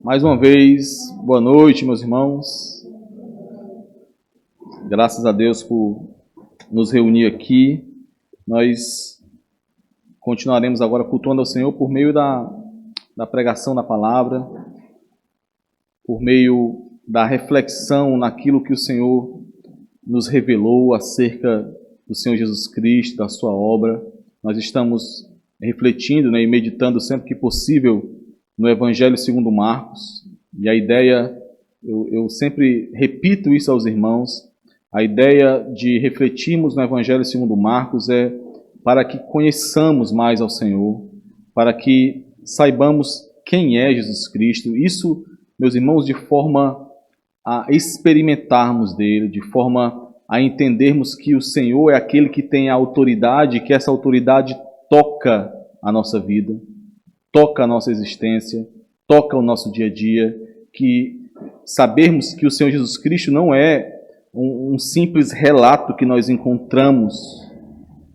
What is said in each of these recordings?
Mais uma vez, boa noite, meus irmãos. Graças a Deus por nos reunir aqui. Nós continuaremos agora cultuando ao Senhor por meio da pregação da palavra, por meio da reflexão naquilo que o Senhor nos revelou acerca do Senhor Jesus Cristo, da sua obra. Nós estamos refletindo, e meditando sempre que possível no Evangelho segundo Marcos, e a ideia, eu sempre repito isso aos irmãos, a ideia de refletirmos no Evangelho segundo Marcos é para que conheçamos mais ao Senhor, para que saibamos quem é Jesus Cristo. Isso, meus irmãos, de forma a experimentarmos dele, de forma a entendermos que o Senhor é aquele que tem a autoridade, que essa autoridade toca a nossa vida, toca a nossa existência, toca o nosso dia a dia, que sabermos que o Senhor Jesus Cristo não é um simples relato que nós encontramos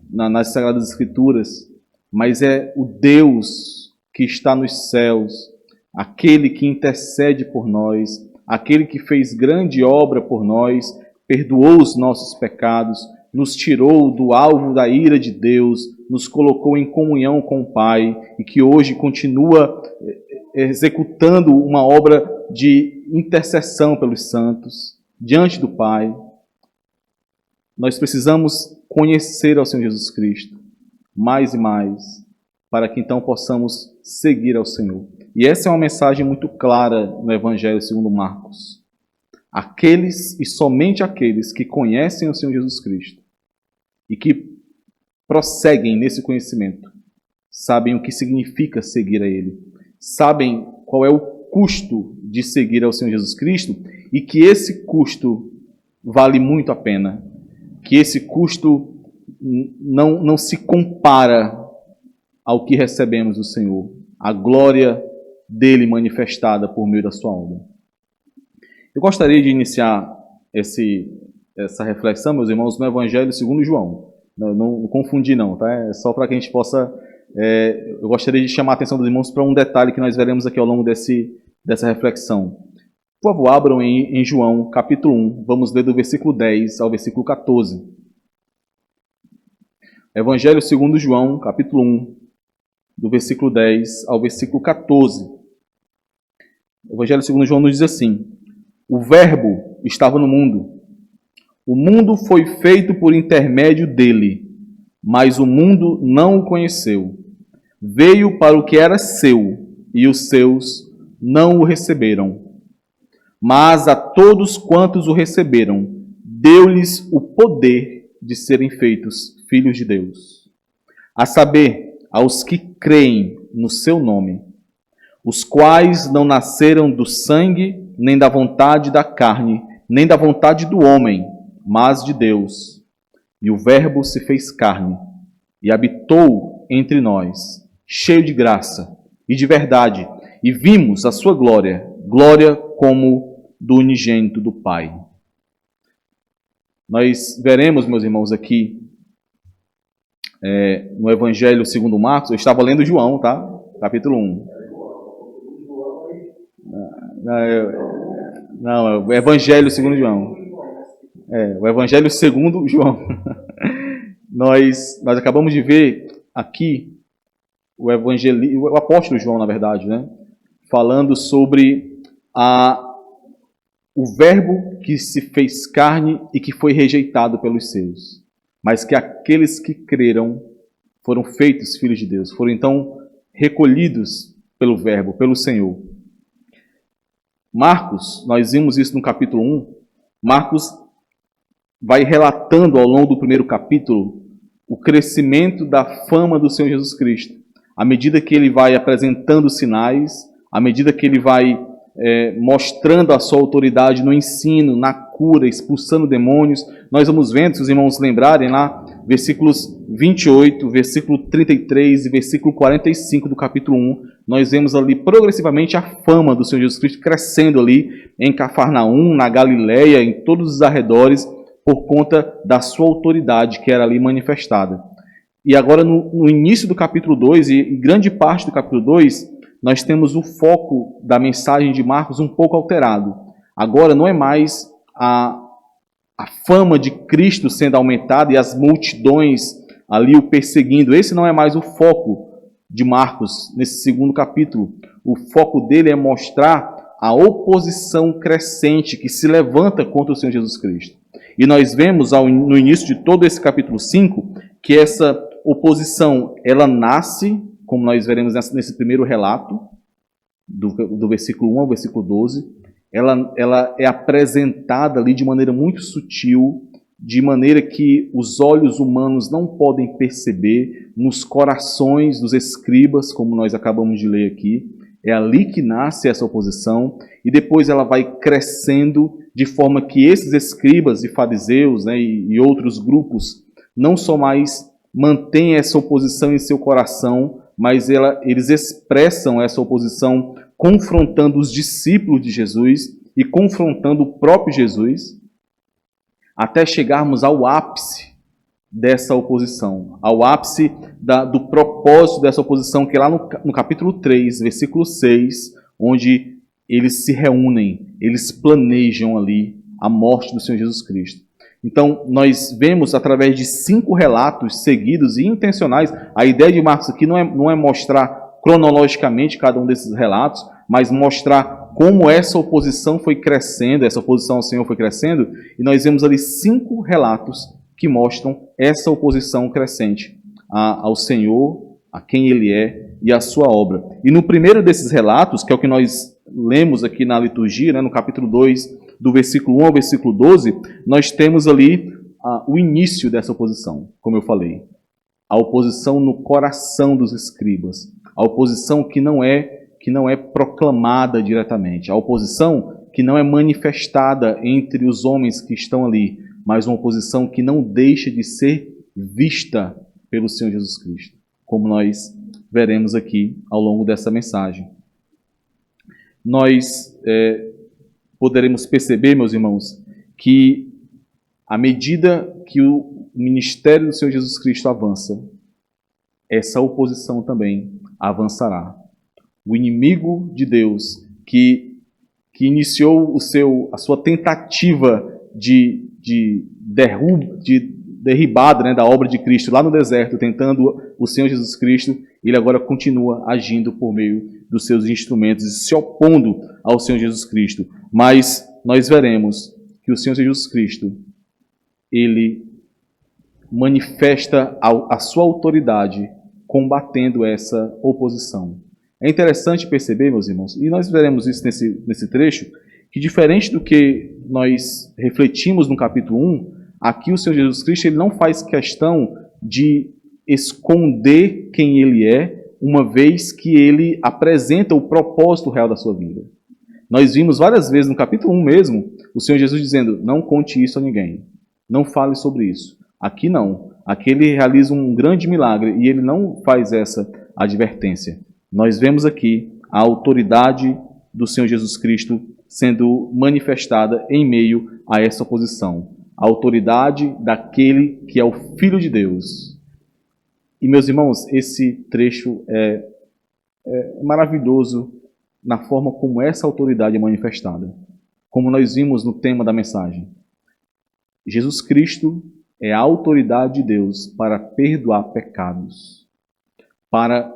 nas Sagradas Escrituras, mas é o Deus que está nos céus, aquele que intercede por nós, aquele que fez grande obra por nós, perdoou os nossos pecados, nos tirou do alvo da ira de Deus, nos colocou em comunhão com o Pai e que hoje continua executando uma obra de intercessão pelos santos diante do Pai. Nós precisamos conhecer ao Senhor Jesus Cristo mais e mais, para que então possamos seguir ao Senhor. E essa é uma mensagem muito clara no Evangelho segundo Marcos. Aqueles e somente aqueles que conhecem o Senhor Jesus Cristo e que prosseguem nesse conhecimento, sabem o que significa seguir a Ele, sabem qual é o custo de seguir ao Senhor Jesus Cristo e que esse custo vale muito a pena, que esse custo não se compara ao que recebemos do Senhor, a glória dele manifestada por meio da sua obra. Eu gostaria de iniciar essa reflexão, meus irmãos, no Evangelho segundo João. Não confundir não, tá? É só para que a gente possa... eu gostaria de chamar a atenção dos irmãos para um detalhe que nós veremos aqui ao longo dessa reflexão. Por favor, abram em João, capítulo 1, vamos ler do versículo 10 ao versículo 14. Evangelho segundo João, capítulo 1, do versículo 10 ao versículo 14. O Evangelho segundo João nos diz assim: o Verbo estava no mundo. O mundo foi feito por intermédio dele, mas o mundo não o conheceu. Veio para o que era seu, e os seus não o receberam. Mas a todos quantos o receberam, deu-lhes o poder de serem feitos filhos de Deus. A saber, aos que creem no seu nome, os quais não nasceram do sangue, nem da vontade da carne, nem da vontade do homem, mas de Deus. E o Verbo se fez carne e habitou entre nós, cheio de graça e de verdade, e vimos a sua glória, glória como do unigênito do Pai. Nós veremos, meus irmãos, aqui no Evangelho segundo Marcos, eu estava lendo João, tá? Capítulo 1. Não, é o Evangelho segundo João. O Evangelho segundo João. Nós acabamos de ver aqui o apóstolo João, na verdade, né? Falando sobre o Verbo que se fez carne e que foi rejeitado pelos seus, mas que aqueles que creram foram feitos filhos de Deus, foram então recolhidos pelo Verbo, pelo Senhor. Marcos, nós vimos isso no capítulo 1, Marcos vai relatando ao longo do primeiro capítulo o crescimento da fama do Senhor Jesus Cristo. À medida que ele vai apresentando sinais, à medida que ele vai mostrando a sua autoridade no ensino, na cura, expulsando demônios, nós vamos vendo, se os irmãos lembrarem lá, versículos 28, versículo 33 e versículo 45 do capítulo 1, nós vemos ali progressivamente a fama do Senhor Jesus Cristo crescendo ali em Cafarnaum, na Galileia, em todos os arredores, por conta da sua autoridade que era ali manifestada. E agora no início do capítulo 2, e grande parte do capítulo 2, nós temos o foco da mensagem de Marcos um pouco alterado. Agora não é mais a fama de Cristo sendo aumentada e as multidões ali o perseguindo. Esse não é mais o foco de Marcos nesse segundo capítulo. O foco dele é mostrar a oposição crescente que se levanta contra o Senhor Jesus Cristo. E nós vemos no início de todo esse capítulo 5 que essa oposição, ela nasce, como nós veremos nesse primeiro relato, do versículo 1 ao versículo 12, ela é apresentada ali de maneira muito sutil, de maneira que os olhos humanos não podem perceber, nos corações dos escribas, como nós acabamos de ler aqui. É ali que nasce essa oposição, e depois ela vai crescendo de forma que esses escribas e fariseus, né, e outros grupos não só mais mantêm essa oposição em seu coração, mas eles expressam essa oposição confrontando os discípulos de Jesus e confrontando o próprio Jesus, até chegarmos ao ápice dessa oposição, ao ápice do propósito dessa oposição, que é lá no capítulo 3, versículo 6, onde eles se reúnem, eles planejam ali a morte do Senhor Jesus Cristo. Então, nós vemos através de 5 relatos seguidos e intencionais, a ideia de Marcos aqui não é mostrar cronologicamente cada um desses relatos, mas mostrar como essa oposição foi crescendo, essa oposição ao Senhor foi crescendo, e nós vemos ali 5 relatos que mostram essa oposição crescente ao Senhor, a quem Ele é e à sua obra. E no primeiro desses relatos, que é o que nós lemos aqui na liturgia, né, no capítulo 2, do versículo 1 ao versículo 12, nós temos ali o início dessa oposição, como eu falei. A oposição no coração dos escribas. A oposição que não é proclamada diretamente. A oposição que não é manifestada entre os homens que estão ali, mas uma oposição que não deixa de ser vista pelo Senhor Jesus Cristo, como nós veremos aqui ao longo dessa mensagem. Nós poderemos perceber, meus irmãos, que à medida que o ministério do Senhor Jesus Cristo avança, essa oposição também avançará. O inimigo de Deus, que iniciou a sua tentativa de derribada, né, da obra de Cristo lá no deserto, tentando o Senhor Jesus Cristo, ele agora continua agindo por meio dos seus instrumentos e se opondo ao Senhor Jesus Cristo. Mas nós veremos que o Senhor Jesus Cristo, ele manifesta a sua autoridade combatendo essa oposição. É interessante perceber, meus irmãos, e nós veremos isso nesse trecho, que diferente do que nós refletimos no capítulo 1, aqui o Senhor Jesus Cristo ele não faz questão de esconder quem Ele é, uma vez que Ele apresenta o propósito real da sua vida. Nós vimos várias vezes no capítulo 1 mesmo, o Senhor Jesus dizendo, não conte isso a ninguém, não fale sobre isso. Aqui não, aqui Ele realiza um grande milagre e Ele não faz essa advertência. Nós vemos aqui a autoridade do Senhor Jesus Cristo sendo manifestada em meio a essa oposição. A autoridade daquele que é o Filho de Deus. E, meus irmãos, esse trecho é maravilhoso na forma como essa autoridade é manifestada. Como nós vimos no tema da mensagem. Jesus Cristo é a autoridade de Deus para perdoar pecados, para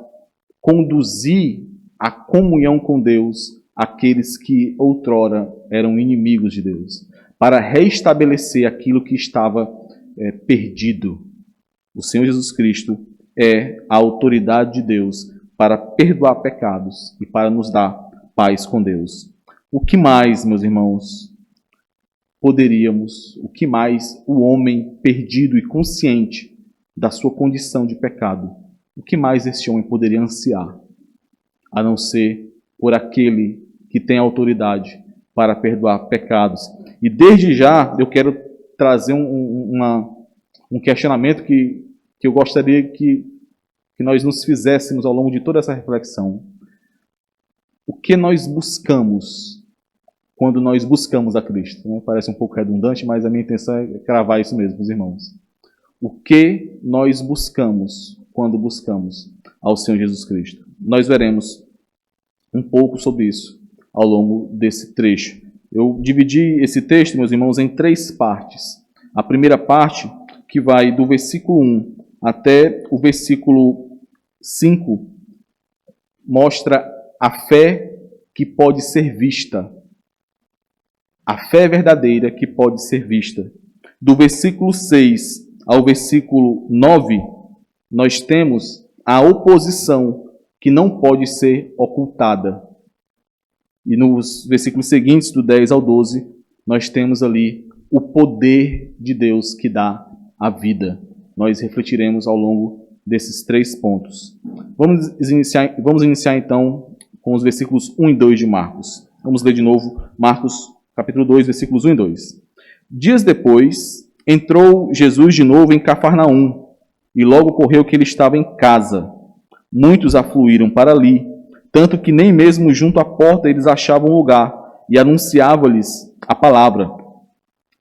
conduzir a comunhão com Deus aqueles que outrora eram inimigos de Deus, para restabelecer aquilo que estava perdido. O Senhor Jesus Cristo é a autoridade de Deus para perdoar pecados e para nos dar paz com Deus. O que mais, meus irmãos, o que mais o homem perdido e consciente da sua condição de pecado, o que mais esse homem poderia ansiar, a não ser por aquele que tem autoridade para perdoar pecados? E desde já eu quero trazer um questionamento que eu gostaria que nós nos fizéssemos ao longo de toda essa reflexão. O que nós buscamos quando nós buscamos a Cristo? Né? Parece um pouco redundante, mas a minha intenção é cravar isso mesmo, meus irmãos. O que nós buscamos quando buscamos ao Senhor Jesus Cristo? Nós veremos um pouco sobre isso ao longo desse trecho. Eu dividi esse texto, meus irmãos, em 3 partes. A primeira parte, que vai do versículo 1 até o versículo 5, mostra a fé que pode ser vista. A fé verdadeira que pode ser vista. Do versículo 6 ao versículo 9, nós temos a oposição que não pode ser ocultada. E nos versículos seguintes, do 10 ao 12, nós temos ali o poder de Deus que dá a vida. Nós refletiremos ao longo desses 3 pontos. Vamos iniciar então com os versículos 1 e 2 de Marcos. Vamos ler de novo Marcos capítulo 2, versículos 1 e 2. Dias depois, entrou Jesus de novo em Cafarnaum, e logo ocorreu que ele estava em casa. Muitos afluíram para ali, tanto que nem mesmo junto à porta eles achavam lugar, e anunciava-lhes a palavra.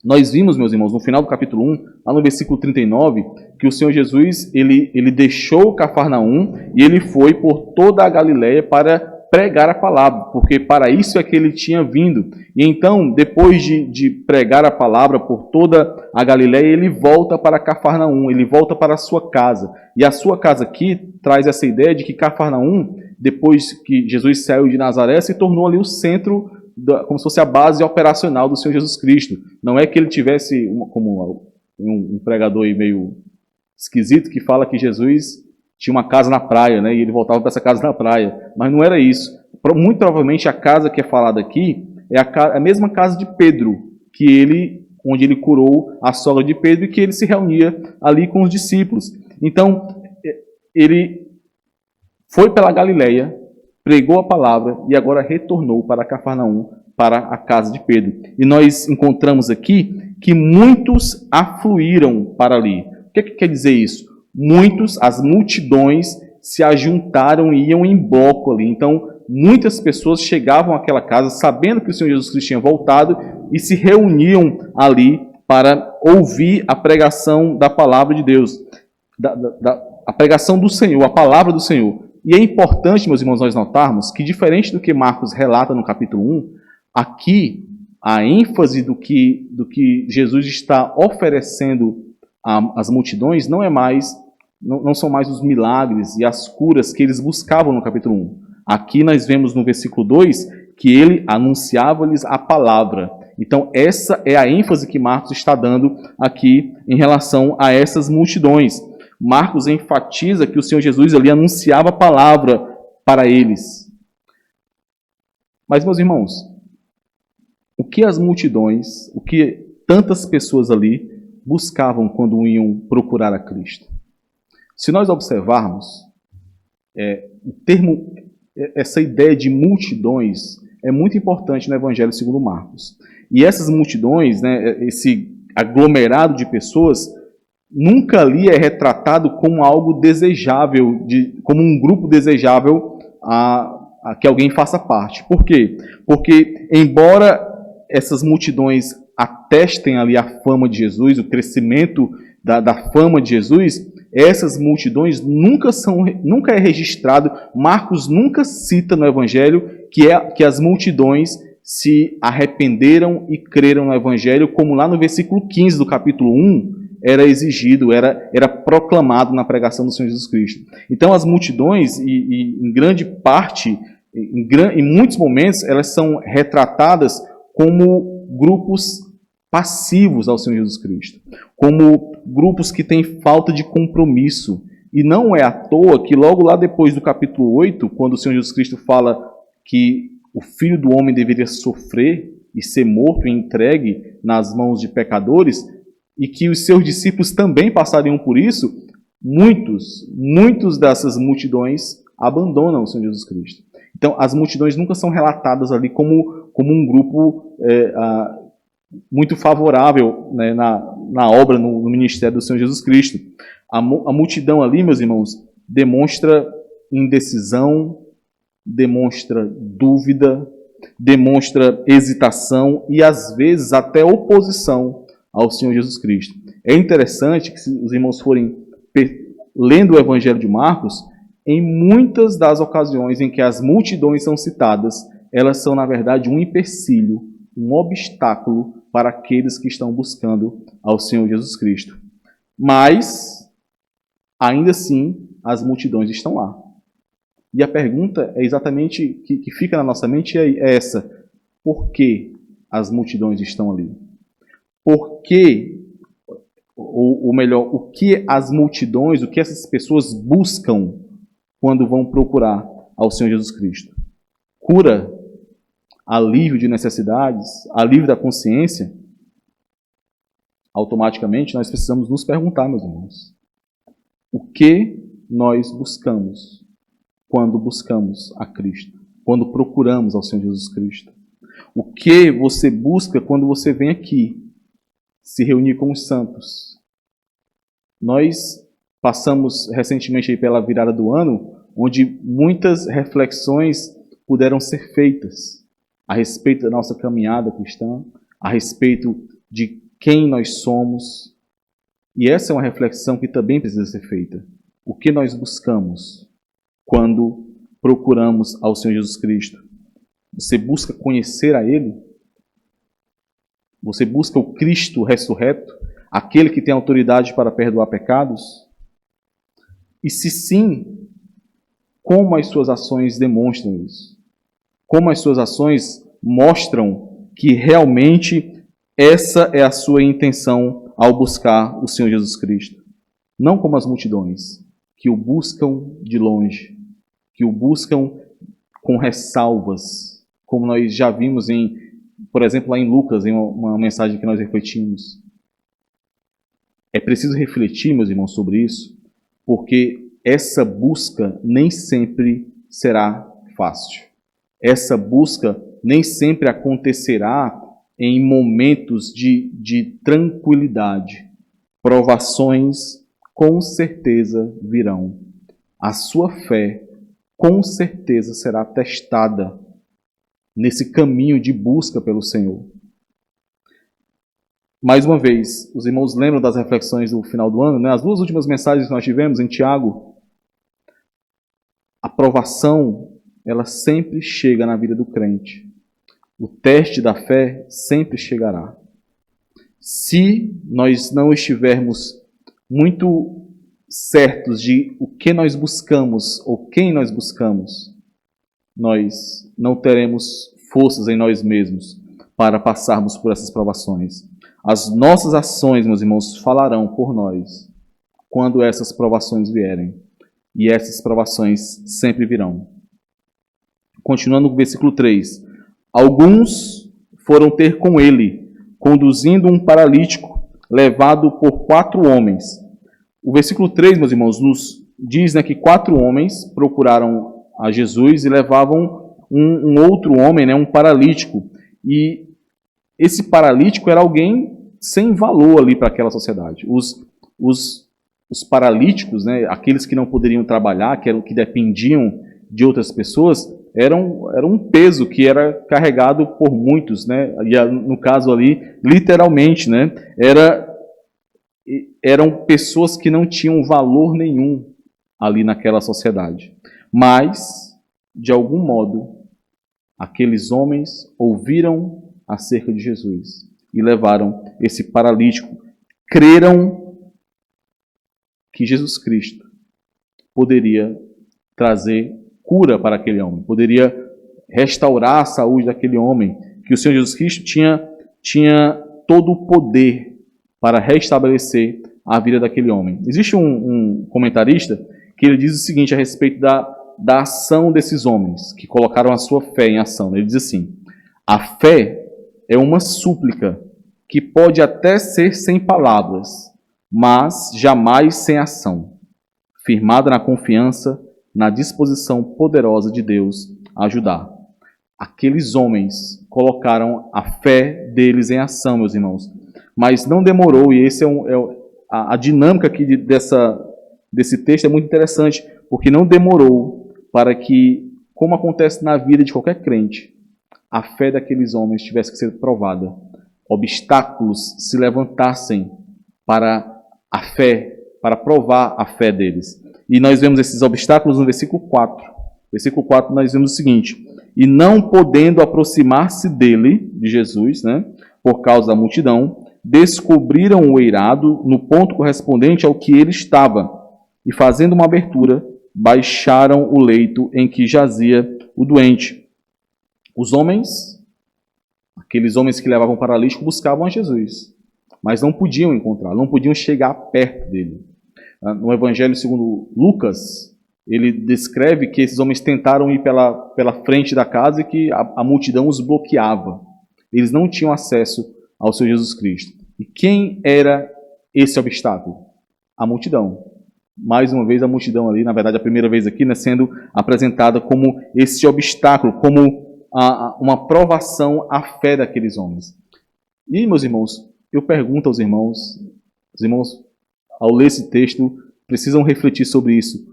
Nós vimos, meus irmãos, no final do capítulo 1, lá no versículo 39, que o Senhor Jesus, ele deixou Cafarnaum e ele foi por toda a Galileia para pregar a palavra, porque para isso é que ele tinha vindo. E então, depois de pregar a palavra por toda a Galileia, ele volta para Cafarnaum, ele volta para a sua casa. E a sua casa aqui traz essa ideia de que Cafarnaum, depois que Jesus saiu de Nazaré, se tornou ali o centro, como se fosse a base operacional do Senhor Jesus Cristo. Não é que ele tivesse, como um pregador aí meio esquisito, que fala que Jesus tinha uma casa na praia, né, e ele voltava para essa casa na praia. Mas não era isso. Muito provavelmente a casa que é falada aqui é a mesma casa de Pedro, onde ele curou a sogra de Pedro e que ele se reunia ali com os discípulos. Então, ele foi pela Galileia, pregou a palavra e agora retornou para Cafarnaum, para a casa de Pedro. E nós encontramos aqui que muitos afluíram para ali. O que quer dizer isso? As multidões se ajuntaram e iam em bloco ali. Então, muitas pessoas chegavam àquela casa sabendo que o Senhor Jesus Cristo tinha voltado e se reuniam ali para ouvir a pregação da palavra de Deus, a pregação do Senhor, a palavra do Senhor. E é importante, meus irmãos, nós notarmos que, diferente do que Marcos relata no capítulo 1, aqui a ênfase do que Jesus está oferecendo às multidões não são mais os milagres e as curas que eles buscavam no capítulo 1. Aqui nós vemos no versículo 2 que ele anunciava-lhes a palavra. Então essa é a ênfase que Marcos está dando aqui em relação a essas multidões. Marcos enfatiza que o Senhor Jesus ali anunciava a palavra para eles. Mas, meus irmãos, o que as multidões, o que tantas pessoas ali buscavam quando iam procurar a Cristo? Se nós observarmos, essa ideia de multidões é muito importante no Evangelho segundo Marcos. E essas multidões, né, esse aglomerado de pessoas, nunca ali é retratado como algo desejável, como um grupo desejável a que alguém faça parte. Por quê? Porque, embora essas multidões atestem ali a fama de Jesus, o crescimento da fama de Jesus, essas multidões nunca é registrado, Marcos nunca cita no Evangelho que as multidões se arrependeram e creram no Evangelho, como lá no versículo 15 do capítulo 1, era exigido, era proclamado na pregação do Senhor Jesus Cristo. Então as multidões, e em grande parte, em muitos momentos, elas são retratadas como grupos passivos ao Senhor Jesus Cristo, como grupos que têm falta de compromisso. E não é à toa que logo lá depois do capítulo 8, quando o Senhor Jesus Cristo fala que o Filho do Homem deveria sofrer e ser morto e entregue nas mãos de pecadores, e que os seus discípulos também passariam por isso, muitos dessas multidões abandonam o Senhor Jesus Cristo. Então, as multidões nunca são relatadas ali como um grupo muito favorável, né, na obra, no ministério do Senhor Jesus Cristo. A multidão ali, meus irmãos, demonstra indecisão, demonstra dúvida, demonstra hesitação e, às vezes, até oposição ao Senhor Jesus Cristo. É interessante que, se os irmãos forem lendo o Evangelho de Marcos, em muitas das ocasiões em que as multidões são citadas, elas são, na verdade, um empecilho, um obstáculo para aqueles que estão buscando ao Senhor Jesus Cristo. Mas, ainda assim, as multidões estão lá. E a pergunta é exatamente que fica na nossa mente é essa: por que as multidões estão ali? Por que, ou melhor, o que as multidões, o que essas pessoas buscam quando vão procurar ao Senhor Jesus Cristo? Cura? Alívio de necessidades? Alívio da consciência? Automaticamente nós precisamos nos perguntar, meus irmãos, o que nós buscamos quando buscamos a Cristo, quando procuramos ao Senhor Jesus Cristo? O que você busca quando você vem aqui se reunir com os santos? Nós passamos recentemente aí pela virada do ano, onde muitas reflexões puderam ser feitas a respeito da nossa caminhada cristã, a respeito de quem nós somos. E essa é uma reflexão que também precisa ser feita. O que nós buscamos quando procuramos ao Senhor Jesus Cristo? Você busca conhecer a Ele? Você busca o Cristo ressurreto? Aquele que tem autoridade para perdoar pecados? E se sim, como as suas ações demonstram isso? Como as suas ações mostram que realmente essa é a sua intenção ao buscar o Senhor Jesus Cristo? Não como as multidões, que o buscam de longe, que o buscam com ressalvas, como nós já vimos por exemplo, lá em Lucas, em uma mensagem que nós refletimos. É preciso refletir, meus irmãos, sobre isso, porque essa busca nem sempre será fácil. Essa busca nem sempre acontecerá em momentos de tranquilidade. Provações com certeza virão. A sua fé com certeza será testada nesse caminho de busca pelo Senhor. Mais uma vez, os irmãos lembram das reflexões do final do ano, né? As duas últimas mensagens que nós tivemos em Tiago. A provação, ela sempre chega na vida do crente. O teste da fé sempre chegará. Se nós não estivermos muito certos de o que nós buscamos ou quem nós buscamos, nós não teremos forças em nós mesmos para passarmos por essas provações. As nossas ações, meus irmãos, falarão por nós quando essas provações vierem. E essas provações sempre virão. Continuando no versículo 3. Alguns foram ter com ele, conduzindo um paralítico, levado por 4 homens. O versículo 3, meus irmãos, nos diz, né, que 4 homens procuraram a Jesus e levavam um outro homem, né, um paralítico. E esse paralítico era alguém sem valor ali para aquela sociedade. Os paralíticos, né, aqueles que não poderiam trabalhar, que dependiam de outras pessoas, eram um peso que era carregado por muitos, né? E no caso ali, literalmente, né? Eram pessoas que não tinham valor nenhum ali naquela sociedade. Mas, de algum modo, aqueles homens ouviram acerca de Jesus e levaram esse paralítico. Creram que Jesus Cristo poderia trazer cura para aquele homem, poderia restaurar a saúde daquele homem, que o Senhor Jesus Cristo tinha todo o poder para restabelecer a vida daquele homem. Existe um comentarista que ele diz o seguinte a respeito da ação desses homens, que colocaram a sua fé em ação. Ele diz assim: a fé é uma súplica que pode até ser sem palavras, mas jamais sem ação, firmada na confiança, na disposição poderosa de Deus a ajudar. Aqueles homens colocaram a fé deles em ação, meus irmãos. Mas não demorou, e esse a dinâmica aqui desse texto é muito interessante, porque não demorou para que, como acontece na vida de qualquer crente, a fé daqueles homens tivesse que ser provada. Obstáculos se levantassem para a fé, para provar a fé deles. E nós vemos esses obstáculos no versículo 4. Versículo 4 nós vemos o seguinte: e não podendo aproximar-se dele, de Jesus, né, por causa da multidão, descobriram o eirado no ponto correspondente ao que ele estava, e fazendo uma abertura, baixaram o leito em que jazia o doente. Os homens, aqueles homens que levavam paralítico, buscavam a Jesus, mas não podiam encontrar, não podiam chegar perto dele. No Evangelho segundo Lucas, ele descreve que esses homens tentaram ir pela frente da casa e que a multidão os bloqueava. Eles não tinham acesso ao Senhor Jesus Cristo. E quem era esse obstáculo? A multidão. Mais uma vez a multidão ali, na verdade a primeira vez aqui, né, sendo apresentada como esse obstáculo, como uma provação à fé daqueles homens. E, meus irmãos, eu pergunto aos irmãos, os irmãos, ao ler esse texto, precisam refletir sobre isso.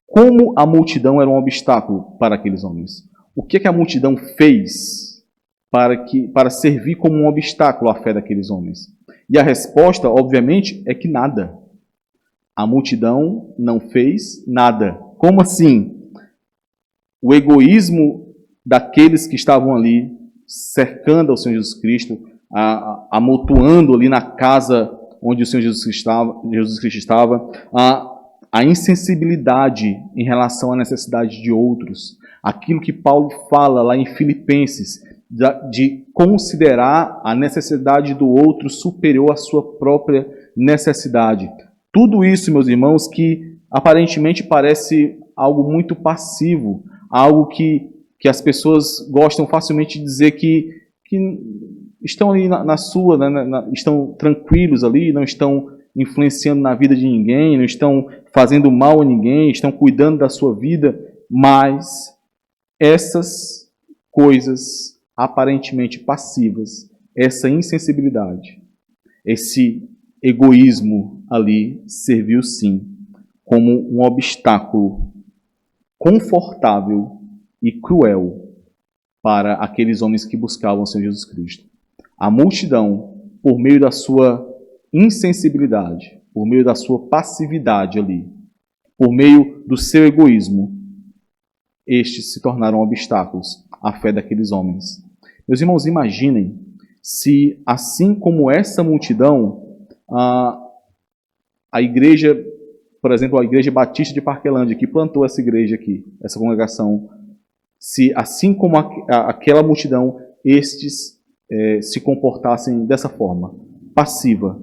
Como a multidão era um obstáculo para aqueles homens? O que é que a multidão fez para servir como um obstáculo à fé daqueles homens? E a resposta, obviamente, é que nada. A multidão não fez nada. Como assim? O egoísmo daqueles que estavam ali, cercando ao Senhor Jesus Cristo, amontoando ali na casa onde o Senhor Jesus Cristo estava, a insensibilidade em relação à necessidade de outros, aquilo que Paulo fala lá em Filipenses, de considerar a necessidade do outro superior à sua própria necessidade. Tudo isso, meus irmãos, que aparentemente parece algo muito passivo, algo que as pessoas gostam facilmente de dizer que estão ali na sua, estão tranquilos ali, não estão influenciando na vida de ninguém, não estão fazendo mal a ninguém, estão cuidando da sua vida, mas essas coisas aparentemente passivas, essa insensibilidade, esse egoísmo ali serviu sim como um obstáculo confortável e cruel para aqueles homens que buscavam o Senhor Jesus Cristo. A multidão, por meio da sua insensibilidade, por meio da sua passividade ali, por meio do seu egoísmo, estes se tornaram obstáculos à fé daqueles homens. Meus irmãos, imaginem se, assim como essa multidão, a igreja, por exemplo, a Igreja Batista de Parquelândia, que plantou essa igreja aqui, essa congregação, se, assim como aquela multidão, estes se comportassem dessa forma, passiva,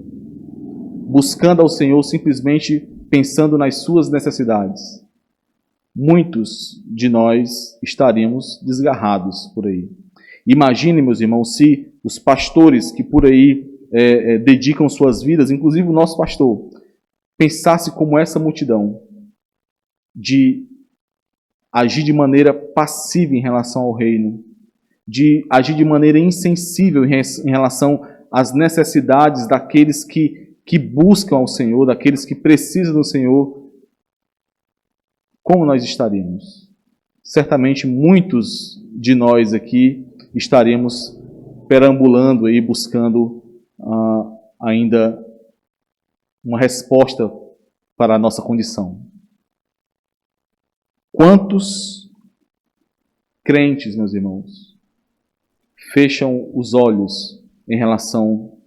buscando ao Senhor simplesmente pensando nas suas necessidades, muitos de nós estaríamos desgarrados por aí. Imagine, meus irmãos, se os pastores que por aí dedicam suas vidas, inclusive o nosso pastor, pensasse como essa multidão, de agir de maneira passiva em relação ao reino, de agir de maneira insensível em relação às necessidades daqueles que buscam ao Senhor, daqueles que precisam do Senhor, como nós estaríamos? Certamente muitos de nós aqui estaremos perambulando aí, buscando ainda uma resposta para a nossa condição. Quantos crentes, meus irmãos, fecham os olhos em relação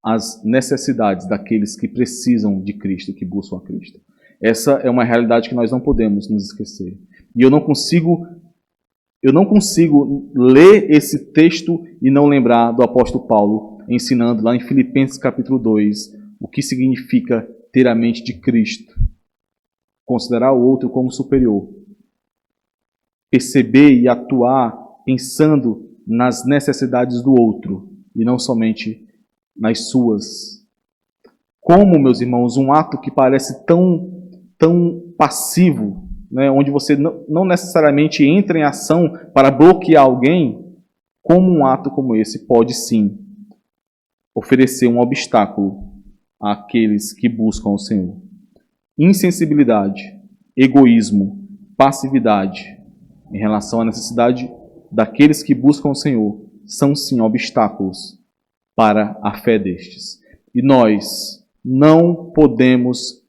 às necessidades daqueles que precisam de Cristo, que buscam a Cristo? Essa é uma realidade que nós não podemos nos esquecer. E eu não consigo ler esse texto e não lembrar do apóstolo Paulo ensinando lá em Filipenses capítulo 2 o que significa ter a mente de Cristo, considerar o outro como superior, perceber e atuar pensando nas necessidades do outro e não somente nas suas. Como, meus irmãos, um ato que parece tão passivo, né, onde você não necessariamente entra em ação para bloquear alguém, como um ato como esse pode sim oferecer um obstáculo àqueles que buscam o Senhor. Insensibilidade, egoísmo, passividade em relação à necessidade daqueles que buscam o Senhor são sim obstáculos para a fé destes. E nós não podemos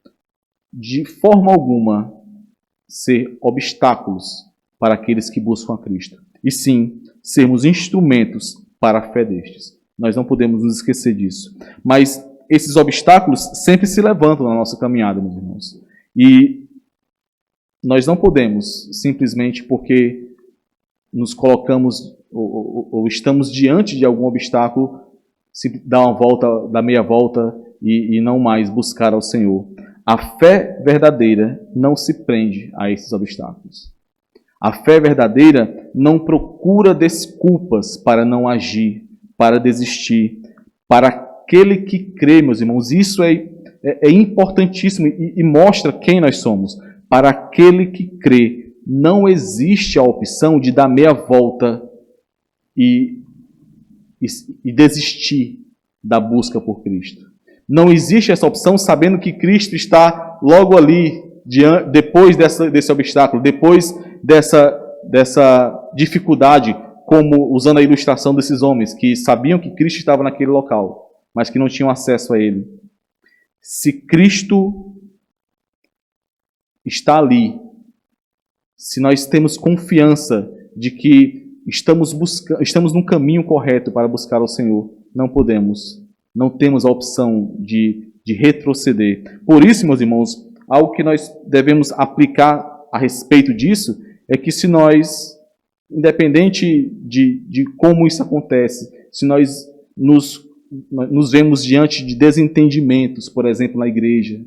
de forma alguma ser obstáculos para aqueles que buscam a Cristo, e sim sermos instrumentos para a fé destes. Nós não podemos nos esquecer disso. Mas esses obstáculos sempre se levantam na nossa caminhada, meus irmãos. E nós não podemos, simplesmente porque nos colocamos ou estamos diante de algum obstáculo, dar uma volta, dar meia volta e não mais buscar ao Senhor. A fé verdadeira não se prende a esses obstáculos. A fé verdadeira não procura desculpas para não agir, para desistir. Para aquele que crê, meus irmãos, isso é importantíssimo e mostra quem nós somos. Para aquele que crê, não existe a opção de dar meia volta e desistir da busca por Cristo. Não existe essa opção sabendo que Cristo está logo ali, depois desse obstáculo, depois dessa dificuldade, como usando a ilustração desses homens que sabiam que Cristo estava naquele local, mas que não tinham acesso a Ele. Se Cristo está ali, se nós temos confiança de que estamos no caminho correto para buscar ao Senhor, não temos a opção de retroceder. Por isso, meus irmãos, algo que nós devemos aplicar a respeito disso é que se nós, independente de como isso acontece, se nós nos vemos diante de desentendimentos, por exemplo, na igreja,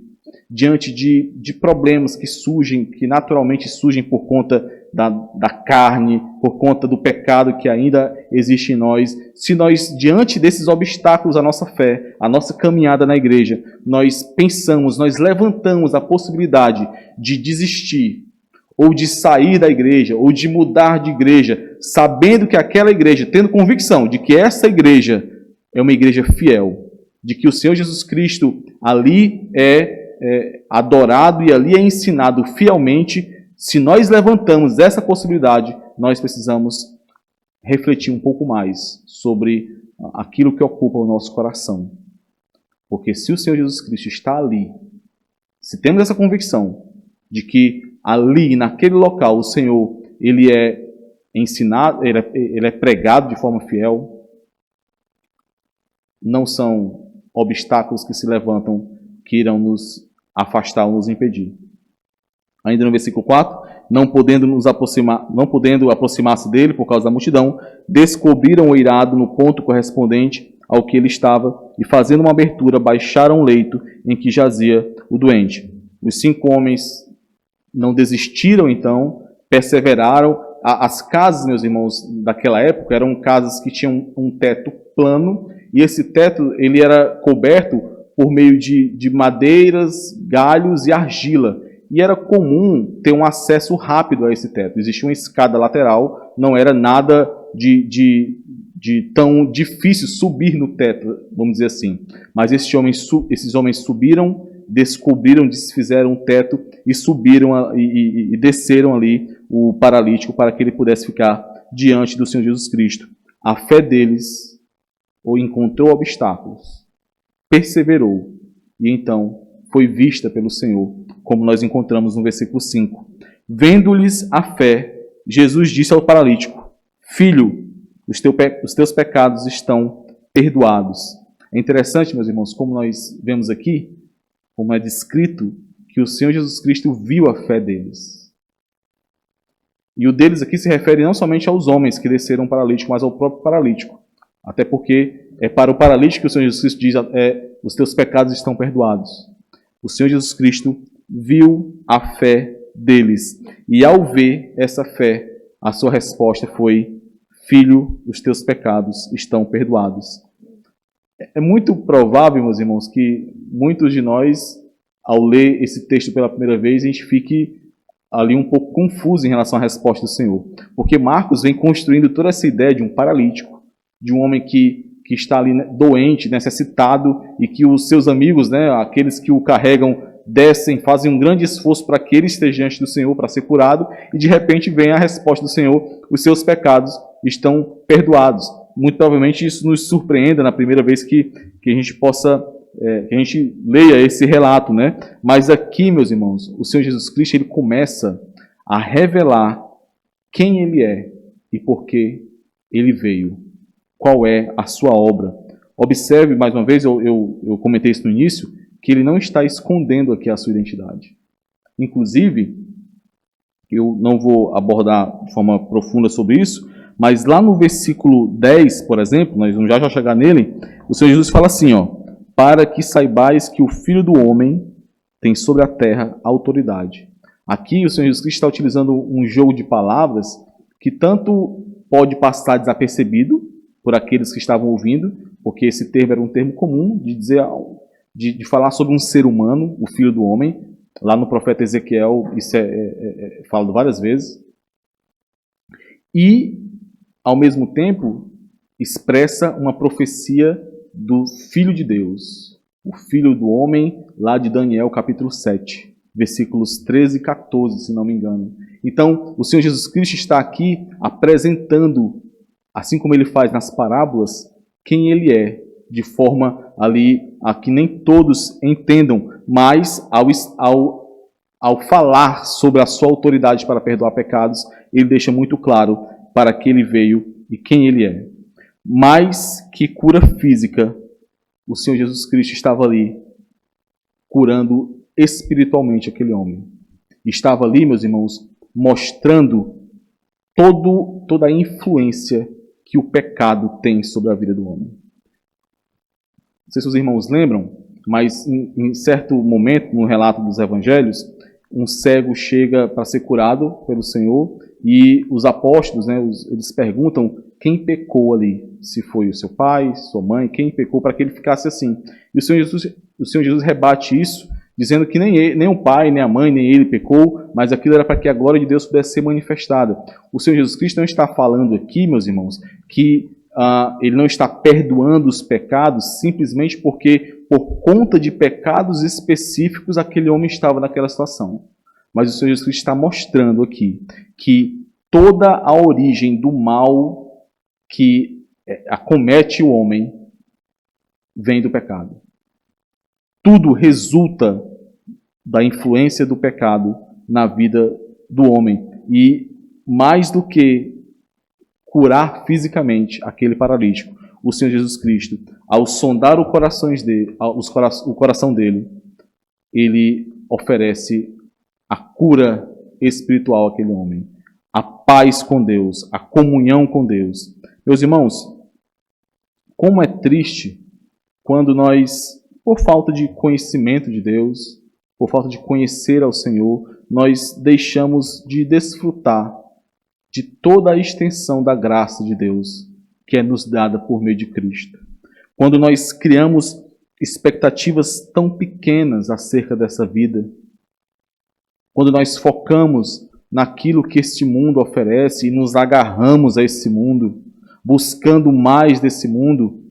diante de problemas que naturalmente surgem por conta da carne, por conta do pecado que ainda existe em nós, se nós, diante desses obstáculos à nossa fé, à nossa caminhada na igreja, nós levantamos a possibilidade de desistir, ou de sair da igreja, ou de mudar de igreja, sabendo que aquela igreja, tendo convicção de que essa igreja é uma igreja fiel, de que o Senhor Jesus Cristo ali é adorado e ali é ensinado fielmente. Se nós levantamos essa possibilidade, nós precisamos refletir um pouco mais sobre aquilo que ocupa o nosso coração. Porque se o Senhor Jesus Cristo está ali, se temos essa convicção de que ali, naquele local, o Senhor, Ele é ensinado, Ele é pregado de forma fiel, não são obstáculos que se levantam que irão nos afastar ou nos impedir. Ainda no versículo 4, não podendo aproximar-se dele por causa da multidão, descobriram o eirado no ponto correspondente ao que ele estava e, fazendo uma abertura, baixaram o leito em que jazia o doente. Os 5 homens não desistiram, então, perseveraram. As casas, meus irmãos, daquela época eram casas que tinham um teto plano, e esse teto ele era coberto por meio de madeiras, galhos e argila. E era comum ter um acesso rápido a esse teto. Existia uma escada lateral, não era nada de tão difícil subir no teto, vamos dizer assim. Mas esses homens subiram, descobriram, desfizeram o teto e subiram e desceram ali o paralítico para que ele pudesse ficar diante do Senhor Jesus Cristo. A fé deles encontrou obstáculos, perseverou e então foi vista pelo Senhor, como nós encontramos no versículo 5. Vendo-lhes a fé, Jesus disse ao paralítico: Filho, os teus pecados estão perdoados. É interessante, meus irmãos, como nós vemos aqui, como é descrito que o Senhor Jesus Cristo viu a fé deles. E o deles aqui se refere não somente aos homens que desceram paralítico, mas ao próprio paralítico. Até porque é para o paralítico que o Senhor Jesus Cristo diz: os teus pecados estão perdoados. O Senhor Jesus Cristo viu a fé deles. E ao ver essa fé, a sua resposta foi: Filho, os teus pecados estão perdoados. É muito provável, meus irmãos, que muitos de nós, ao ler esse texto pela primeira vez, a gente fique ali um pouco confuso em relação à resposta do Senhor. Porque Marcos vem construindo toda essa ideia de um paralítico, de um homem que está ali doente, necessitado, e que os seus amigos, aqueles que o carregam, descem, fazem um grande esforço para que ele esteja diante do Senhor para ser curado, e de repente vem a resposta do Senhor: os seus pecados estão perdoados. Muito provavelmente isso nos surpreenda na primeira vez que a gente possa que a gente leia esse relato, né? Mas aqui, meus irmãos, o Senhor Jesus Cristo, ele começa a revelar quem ele é e por que ele veio. Qual é a sua obra. Observe, mais uma vez, eu comentei isso no início, que ele não está escondendo aqui a sua identidade. Inclusive, eu não vou abordar de forma profunda sobre isso, mas lá no versículo 10, por exemplo, nós vamos já chegar nele, o Senhor Jesus fala assim, ó, para que saibais que o Filho do Homem tem sobre a terra autoridade. Aqui o Senhor Jesus Cristo está utilizando um jogo de palavras que tanto pode passar desapercebido por aqueles que estavam ouvindo, porque esse termo era um termo comum de dizer, de falar sobre um ser humano, o Filho do Homem. Lá no profeta Ezequiel isso é falado várias vezes. E, ao mesmo tempo, expressa uma profecia do Filho de Deus, o Filho do Homem, lá de Daniel capítulo 7, versículos 13 e 14, se não me engano. Então, o Senhor Jesus Cristo está aqui apresentando, assim como ele faz nas parábolas, quem ele é, de forma ali a que nem todos entendam, mas ao falar sobre a sua autoridade para perdoar pecados, ele deixa muito claro para que ele veio e quem ele é. Mais que cura física, o Senhor Jesus Cristo estava ali curando espiritualmente aquele homem. Estava ali, meus irmãos, mostrando toda a influência que o pecado tem sobre a vida do homem. Não sei se os irmãos lembram, mas em certo momento, no relato dos evangelhos, um cego chega para ser curado pelo Senhor e os apóstolos, né, eles perguntam quem pecou ali, se foi o seu pai, sua mãe, quem pecou para que ele ficasse assim. E o Senhor Jesus rebate isso, dizendo que nem o pai, nem a mãe, nem ele pecou, mas aquilo era para que a glória de Deus pudesse ser manifestada. O Senhor Jesus Cristo não está falando aqui, meus irmãos, que ele não está perdoando os pecados simplesmente porque, por conta de pecados específicos, aquele homem estava naquela situação. Mas o Senhor Jesus Cristo está mostrando aqui que toda a origem do mal que acomete o homem vem do pecado. Tudo resulta da influência do pecado na vida do homem. E mais do que curar fisicamente aquele paralítico, o Senhor Jesus Cristo, ao sondar o coração dele, ele oferece a cura espiritual àquele homem, a paz com Deus, a comunhão com Deus. Meus irmãos, como é triste quando nós, por falta de conhecimento de Deus, por falta de conhecer ao Senhor, nós deixamos de desfrutar de toda a extensão da graça de Deus que é nos dada por meio de Cristo. Quando nós criamos expectativas tão pequenas acerca dessa vida, quando nós focamos naquilo que este mundo oferece e nos agarramos a esse mundo, buscando mais desse mundo,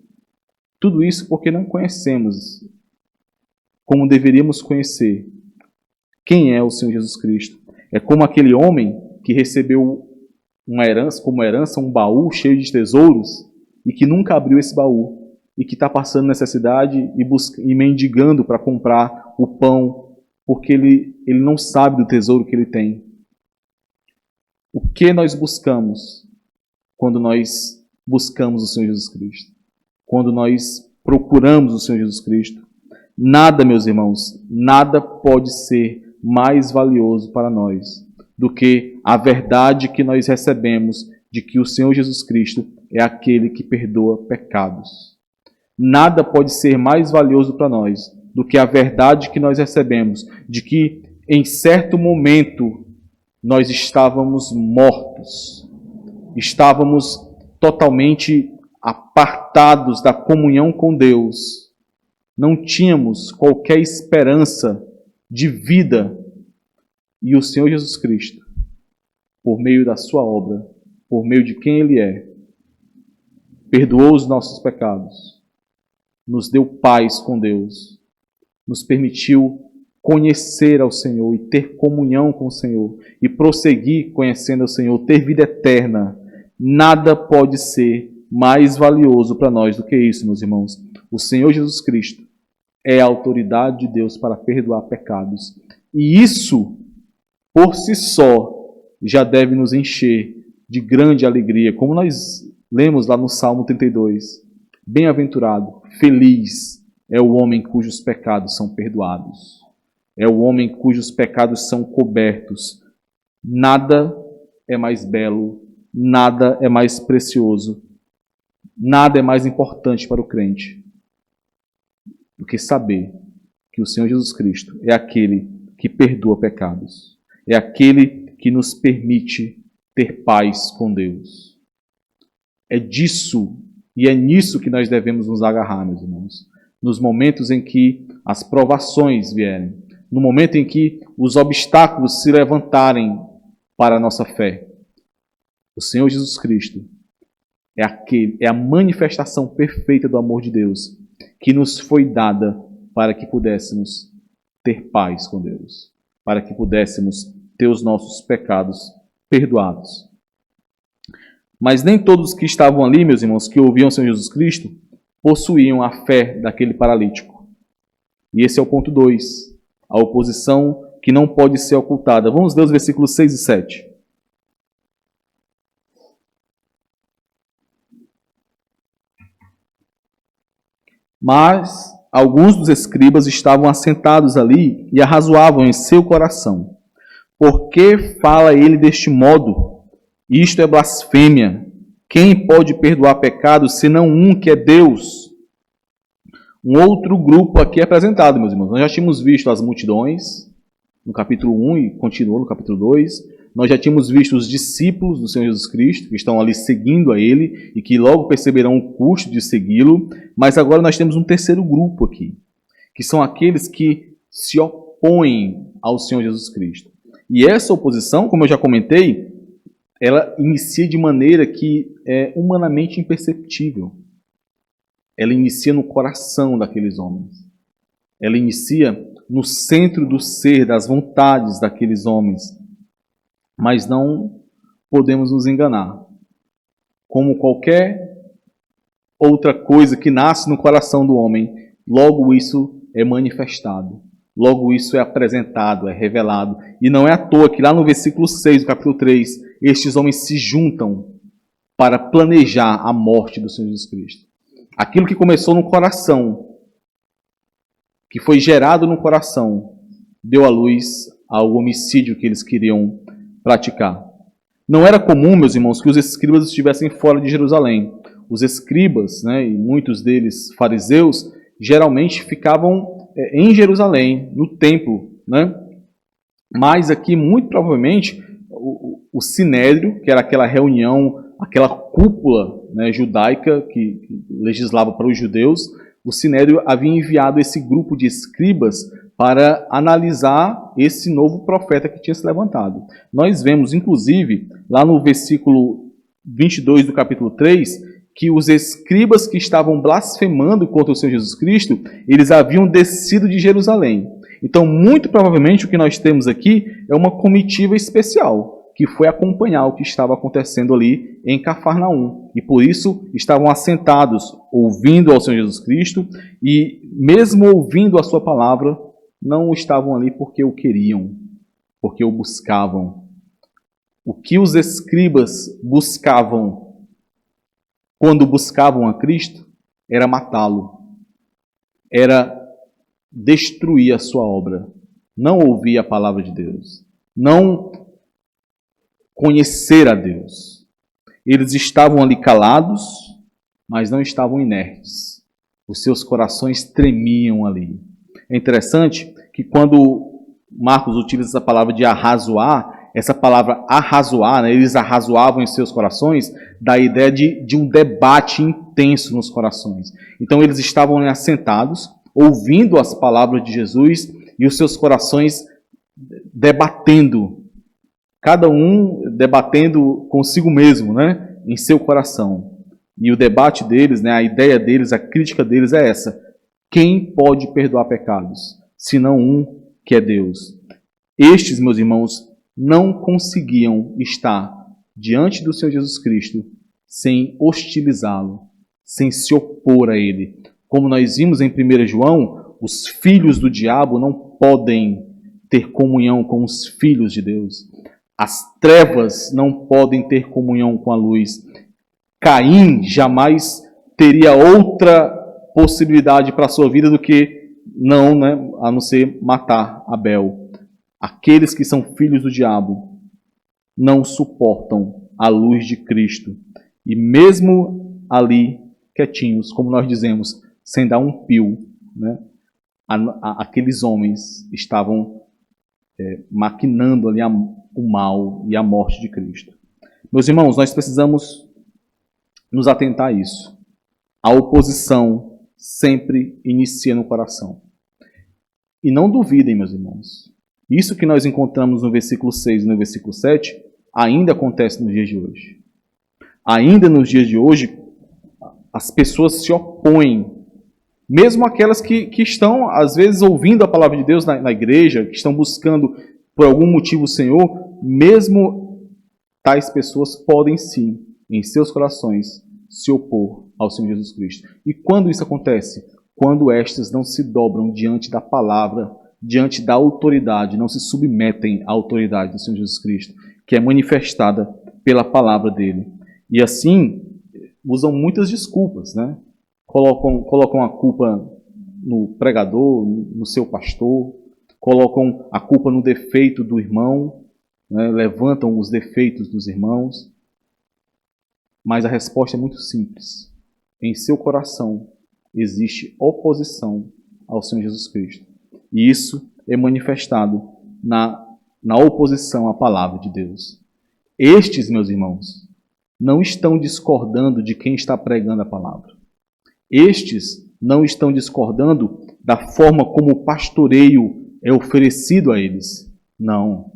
tudo isso porque não conhecemos como deveríamos conhecer quem é o Senhor Jesus Cristo. É como aquele homem que recebeu uma herança, como herança, um baú cheio de tesouros e que nunca abriu esse baú e que está passando necessidade e mendigando para comprar o pão porque ele não sabe do tesouro que ele tem. O que nós buscamos quando nós buscamos o Senhor Jesus Cristo? Quando nós procuramos o Senhor Jesus Cristo? Nada, meus irmãos, nada pode ser mais valioso para nós do que a verdade que nós recebemos de que o Senhor Jesus Cristo é aquele que perdoa pecados. Nada pode ser mais valioso para nós do que a verdade que nós recebemos de que, em certo momento, nós estávamos mortos, estávamos totalmente apartados da comunhão com Deus, não tínhamos qualquer esperança de vida. E o Senhor Jesus Cristo, por meio da sua obra, por meio de quem Ele é, perdoou os nossos pecados, nos deu paz com Deus, nos permitiu conhecer ao Senhor e ter comunhão com o Senhor e prosseguir conhecendo ao Senhor, ter vida eterna. Nada pode ser mais valioso para nós do que isso, meus irmãos. O Senhor Jesus Cristo é a autoridade de Deus para perdoar pecados. E isso, por si só, já deve nos encher de grande alegria, como nós lemos lá no Salmo 32. Bem-aventurado, feliz é o homem cujos pecados são perdoados. É o homem cujos pecados são cobertos. Nada é mais belo, nada é mais precioso, nada é mais importante para o crente do que saber que o Senhor Jesus Cristo é aquele que perdoa pecados. É aquele que nos permite ter paz com Deus. É disso e é nisso que nós devemos nos agarrar, meus irmãos. Nos momentos em que as provações vierem, no momento em que os obstáculos se levantarem para a nossa fé. O Senhor Jesus Cristo é a manifestação perfeita do amor de Deus que nos foi dada para que pudéssemos ter paz com Deus, para que pudéssemos ter os nossos pecados perdoados. Mas nem todos que estavam ali, meus irmãos, que ouviam o Senhor Jesus Cristo, possuíam a fé daquele paralítico. E esse é o ponto 2, a oposição que não pode ser ocultada. Vamos ler os versículos 6 e 7. Mas alguns dos escribas estavam assentados ali e arrazoavam em seu coração: por que fala ele deste modo? Isto é blasfêmia. Quem pode perdoar pecados senão um que é Deus? Um outro grupo aqui é apresentado, meus irmãos. Nós já tínhamos visto as multidões no capítulo 1 e continuou no capítulo 2. Nós já tínhamos visto os discípulos do Senhor Jesus Cristo, que estão ali seguindo a Ele e que logo perceberão o custo de segui-lo. Mas agora nós temos um terceiro grupo aqui, que são aqueles que se opõem ao Senhor Jesus Cristo. E essa oposição, como eu já comentei, ela inicia de maneira que é humanamente imperceptível. Ela inicia no coração daqueles homens. Ela inicia no centro do ser, das vontades daqueles homens. Mas não podemos nos enganar. Como qualquer outra coisa que nasce no coração do homem, logo isso é manifestado. Logo isso é apresentado, é revelado. E não é à toa que lá no versículo 6 do capítulo 3, estes homens se juntam para planejar a morte do Senhor Jesus Cristo. Aquilo que começou no coração, que foi gerado no coração, deu à luz ao homicídio que eles queriam praticar. Não era comum, meus irmãos, que os escribas estivessem fora de Jerusalém. Os escribas, né, e muitos deles fariseus, geralmente ficavam em Jerusalém, no templo, né? Mas aqui, muito provavelmente, o Sinédrio, que era aquela reunião, aquela cúpula, né, judaica que legislava para os judeus, o Sinédrio havia enviado esse grupo de escribas para analisar esse novo profeta que tinha se levantado. Nós vemos, inclusive, lá no versículo 22 do capítulo 3, que os escribas que estavam blasfemando contra o Senhor Jesus Cristo, eles haviam descido de Jerusalém. Então, muito provavelmente, o que nós temos aqui é uma comitiva especial, que foi acompanhar o que estava acontecendo ali em Cafarnaum. E por isso estavam assentados, ouvindo ao Senhor Jesus Cristo, e mesmo ouvindo a sua palavra, não estavam ali porque o queriam, porque o buscavam. O que os escribas buscavam quando buscavam a Cristo era matá-lo, era destruir a sua obra, não ouvir a palavra de Deus, não conhecer a Deus. Eles estavam ali calados, mas não estavam inertes. Os seus corações tremiam ali. É interessante que quando Marcos utiliza essa palavra de arrazoar, essa palavra arrazoar, né, eles arrazoavam em seus corações, dá a ideia de um debate intenso nos corações. Então eles estavam assentados, ouvindo as palavras de Jesus e os seus corações debatendo, cada um debatendo consigo mesmo, né, em seu coração. E o debate deles, né, a ideia deles, a crítica deles é essa: quem pode perdoar pecados, senão um que é Deus? Estes, meus irmãos, não conseguiam estar diante do Senhor Jesus Cristo sem hostilizá-lo, sem se opor a Ele. Como nós vimos em 1 João, Os filhos do diabo não podem ter comunhão com os filhos de Deus. As trevas não podem ter comunhão com a luz. Caim jamais teria outra possibilidade para a sua vida do que a não ser matar Abel. Aqueles que são filhos do diabo não suportam a luz de Cristo. E mesmo ali, quietinhos, como nós dizemos, sem dar um pio, aqueles homens estavam maquinando ali o mal e a morte de Cristo. Meus irmãos, nós precisamos nos atentar a isso. A oposição sempre inicia no coração. E não duvidem, meus irmãos. Isso que nós encontramos no versículo 6 e no versículo 7 ainda acontece nos dias de hoje. Ainda nos dias de hoje, as pessoas se opõem. Mesmo aquelas que estão, às vezes, ouvindo a palavra de Deus na igreja, que estão buscando por algum motivo o Senhor, mesmo tais pessoas podem sim, em seus corações, se opor ao Senhor Jesus Cristo. E quando isso acontece? Quando estas não se dobram diante da palavra, diante da autoridade, não se submetem à autoridade do Senhor Jesus Cristo, que é manifestada pela palavra dele. E assim, usam muitas desculpas, Colocam a culpa no pregador, no seu pastor, colocam a culpa no defeito do irmão, levantam os defeitos dos irmãos. Mas a resposta é muito simples. Em seu coração existe oposição ao Senhor Jesus Cristo. E isso é manifestado na oposição à palavra de Deus. Estes, meus irmãos, não estão discordando de quem está pregando a palavra. Estes não estão discordando da forma como o pastoreio é oferecido a eles. Não.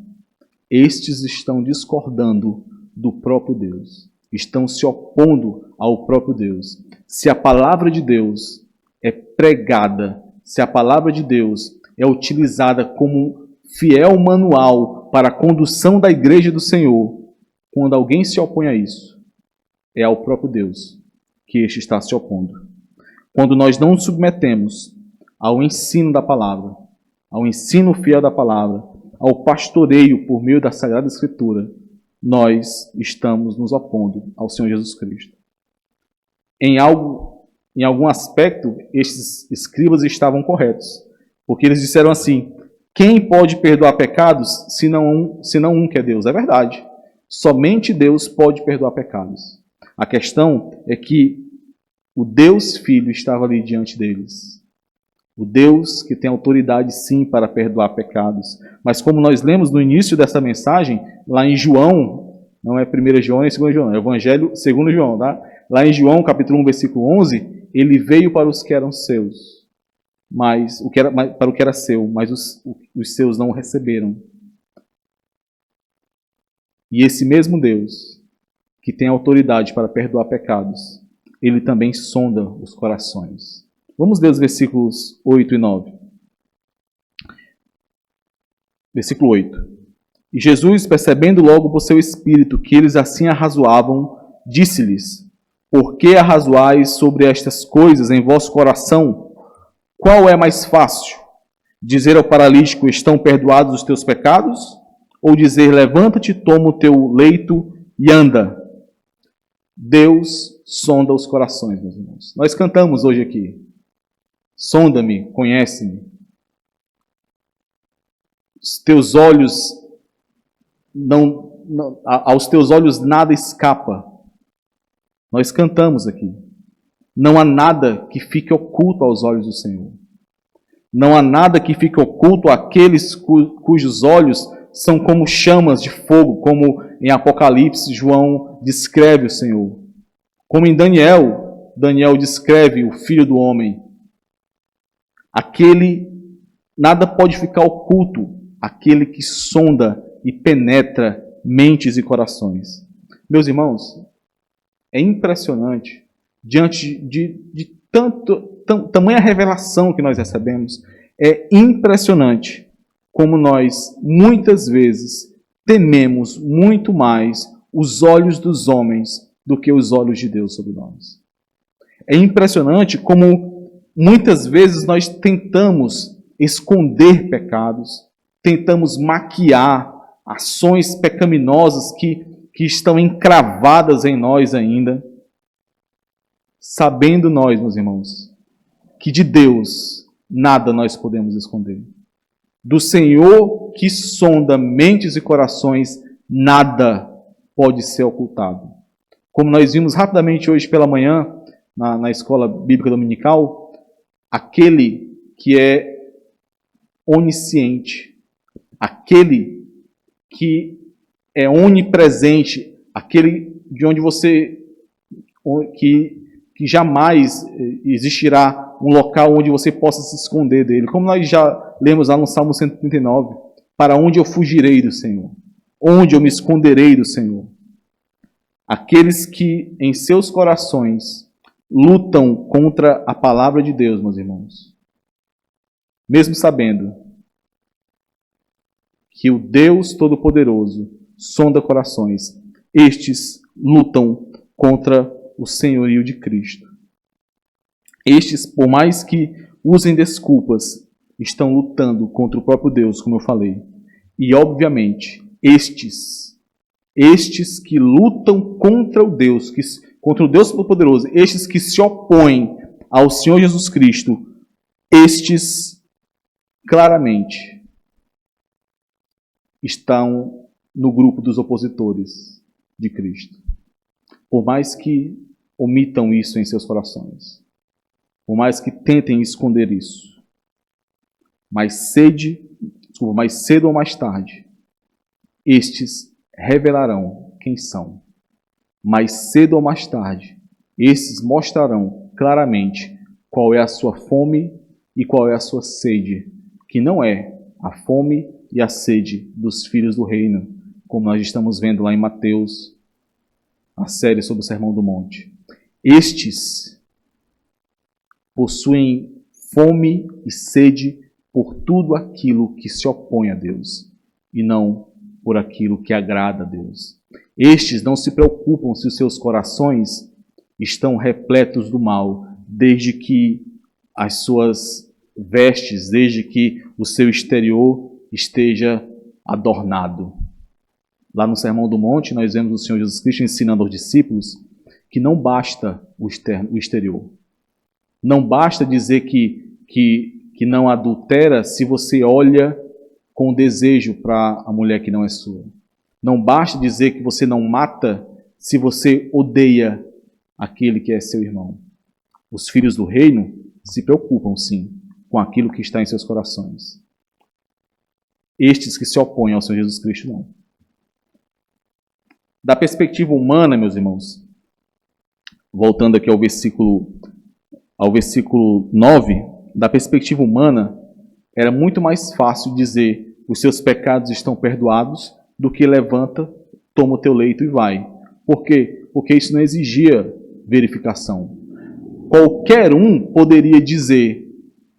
Estes estão discordando do próprio Deus. Estão se opondo ao próprio Deus. Se a palavra de Deus é pregada, se a palavra de Deus é utilizada como fiel manual para a condução da igreja do Senhor, quando alguém se opõe a isso, é ao próprio Deus que este está se opondo. Quando nós não nos submetemos ao ensino da palavra, ao ensino fiel da palavra, ao pastoreio por meio da Sagrada Escritura, nós estamos nos opondo ao Senhor Jesus Cristo. Em algum aspecto, estes escribas estavam corretos, porque eles disseram assim: quem pode perdoar pecados senão um que é Deus? É verdade. Somente Deus pode perdoar pecados. A questão é que o Deus Filho estava ali diante deles. O Deus que tem autoridade sim para perdoar pecados. Mas como nós lemos no início dessa mensagem, lá em João, não é 1 João nem 2 João, é o Evangelho segundo João, tá? Lá em João, capítulo 1, versículo 11, ele veio para os que eram seus, para o que era seu, mas os seus não o receberam. E esse mesmo Deus, que tem autoridade para perdoar pecados, ele também sonda os corações. Vamos ler os versículos 8 e 9. Versículo 8. E Jesus, percebendo logo por seu espírito que eles assim arrazoavam, disse-lhes: por que arrazoais sobre estas coisas em vosso coração? Qual é mais fácil? Dizer ao paralítico: estão perdoados os teus pecados? Ou dizer: levanta-te, toma o teu leito e anda? Deus sonda os corações, meus irmãos. Nós cantamos hoje aqui: sonda-me, conhece-me. Os teus olhos aos teus olhos nada escapa. Nós cantamos aqui. Não há nada que fique oculto aos olhos do Senhor. Não há nada que fique oculto àqueles cujos olhos são como chamas de fogo, como em Apocalipse João descreve o Senhor. Como em Daniel descreve o Filho do Homem. Nada pode ficar oculto, aquele que sonda e penetra mentes e corações. Meus irmãos, é impressionante, diante de tamanha revelação que nós recebemos, é impressionante como nós, muitas vezes, tememos muito mais os olhos dos homens do que os olhos de Deus sobre nós. É impressionante como Muitas vezes nós tentamos esconder pecados, tentamos maquiar ações pecaminosas que estão encravadas em nós ainda, sabendo nós, meus irmãos, que de Deus nada nós podemos esconder. Do Senhor que sonda mentes e corações, nada pode ser ocultado. Como nós vimos rapidamente hoje pela manhã, na escola bíblica dominical, aquele que é onisciente, aquele que é onipresente, aquele de onde você, que jamais existirá um local onde você possa se esconder dele. Como nós já lemos lá no Salmo 139, para onde eu fugirei do Senhor? Onde eu me esconderei do Senhor? Aqueles que em seus corações lutam contra a palavra de Deus, meus irmãos, mesmo sabendo que o Deus Todo-Poderoso sonda corações, estes lutam contra o senhorio de Cristo. Estes, por mais que usem desculpas, estão lutando contra o próprio Deus, como eu falei. E, obviamente, estes que lutam contra o Deus Todo-Poderoso, estes que se opõem ao Senhor Jesus Cristo, estes claramente estão no grupo dos opositores de Cristo. Por mais que omitam isso em seus corações, por mais que tentem esconder isso, mais cedo ou mais tarde, estes revelarão quem são. Mais cedo ou mais tarde, estes mostrarão claramente qual é a sua fome e qual é a sua sede, que não é a fome e a sede dos filhos do reino, como nós estamos vendo lá em Mateus, a série sobre o Sermão do Monte. Estes possuem fome e sede por tudo aquilo que se opõe a Deus, e não por aquilo que agrada a Deus. Estes não se preocupam se os seus corações estão repletos do mal, desde que as suas vestes, desde que o seu exterior esteja adornado. Lá no Sermão do Monte, nós vemos o Senhor Jesus Cristo ensinando aos discípulos que não basta o exterior. Não basta dizer que não adultera se você olha com desejo para a mulher que não é sua. Não basta dizer que você não mata se você odeia aquele que é seu irmão. Os filhos do reino se preocupam, sim, com aquilo que está em seus corações. Estes que se opõem ao Senhor Jesus Cristo, não. Da perspectiva humana, meus irmãos, voltando aqui ao versículo 9, da perspectiva humana, era muito mais fácil dizer os seus pecados estão perdoados do que levanta, toma o teu leito e vai. Por quê? Porque isso não exigia verificação. Qualquer um poderia dizer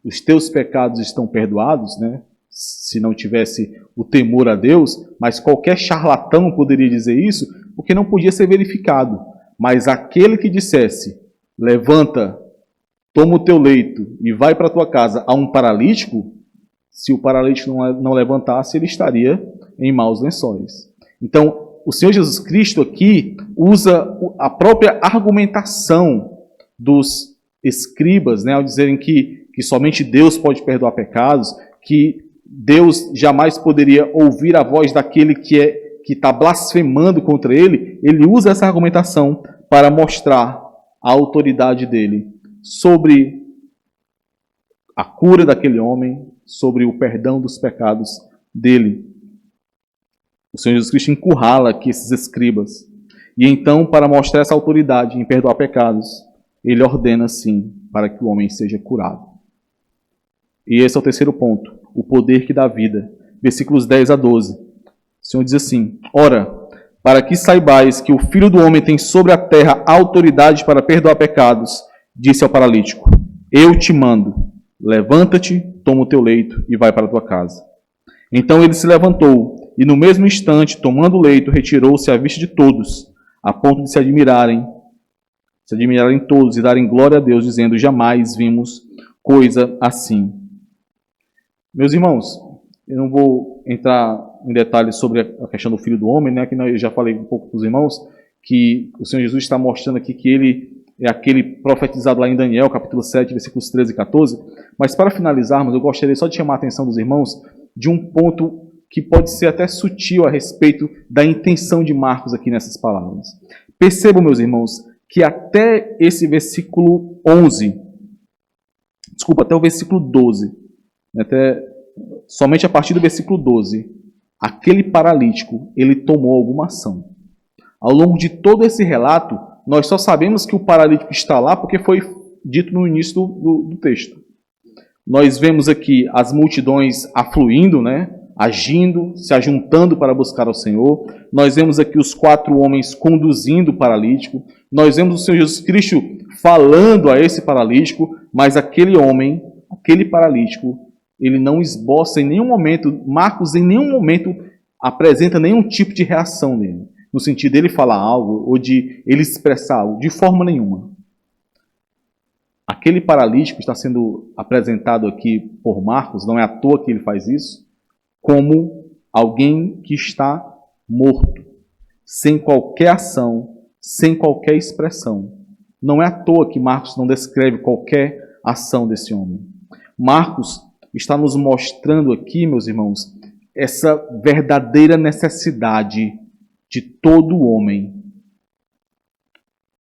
os teus pecados estão perdoados, né? Se não tivesse o temor a Deus, mas qualquer charlatão poderia dizer isso, porque não podia ser verificado. Mas aquele que dissesse, levanta, toma o teu leito e vai para a tua casa a um paralítico, se o paralítico não levantasse, ele estaria em maus lençóis. Então, o Senhor Jesus Cristo aqui usa a própria argumentação dos escribas, né, ao dizerem que somente Deus pode perdoar pecados, que Deus jamais poderia ouvir a voz daquele que está blasfemando contra ele. Ele usa essa argumentação para mostrar a autoridade dele sobre a cura daquele homem, sobre o perdão dos pecados dele. O Senhor Jesus Cristo encurrala aqui esses escribas. E então, para mostrar essa autoridade em perdoar pecados, ele ordena, sim, para que o homem seja curado. E esse é o terceiro ponto, o poder que dá vida. Versículos 10 a 12. O Senhor diz assim: Ora, para que saibais que o Filho do Homem tem sobre a terra autoridade para perdoar pecados, disse ao paralítico: Eu te mando, levanta-te, toma o teu leito e vai para a tua casa. Então ele se levantou e no mesmo instante, tomando o leito, retirou-se à vista de todos, a ponto de se admirarem todos e darem glória a Deus, dizendo: Jamais vimos coisa assim. Meus irmãos, eu não vou entrar em detalhes sobre a questão do Filho do Homem, né? Que eu já falei um pouco para os irmãos, que o Senhor Jesus está mostrando aqui que ele é aquele profetizado lá em Daniel, capítulo 7, versículos 13 e 14. Mas para finalizarmos, eu gostaria só de chamar a atenção dos irmãos de um ponto que pode ser até sutil a respeito da intenção de Marcos aqui nessas palavras. Percebam, meus irmãos, que até esse versículo 11, até o versículo 12, somente a partir do versículo 12, aquele paralítico, ele tomou alguma ação. Ao longo de todo esse relato, nós só sabemos que o paralítico está lá porque foi dito no início do texto. Nós vemos aqui as multidões afluindo, agindo, se ajuntando para buscar ao Senhor. Nós vemos aqui os 4 homens conduzindo o paralítico. Nós vemos o Senhor Jesus Cristo falando a esse paralítico, mas aquele homem, aquele paralítico, ele não esboça em nenhum momento, Marcos em nenhum momento apresenta nenhum tipo de reação nele, no sentido dele falar algo ou de ele expressar algo, de forma nenhuma. Aquele paralítico está sendo apresentado aqui por Marcos, não é à toa que ele faz isso, como alguém que está morto, sem qualquer ação, sem qualquer expressão. Não é à toa que Marcos não descreve qualquer ação desse homem. Marcos está nos mostrando aqui, meus irmãos, essa verdadeira necessidade de todo homem.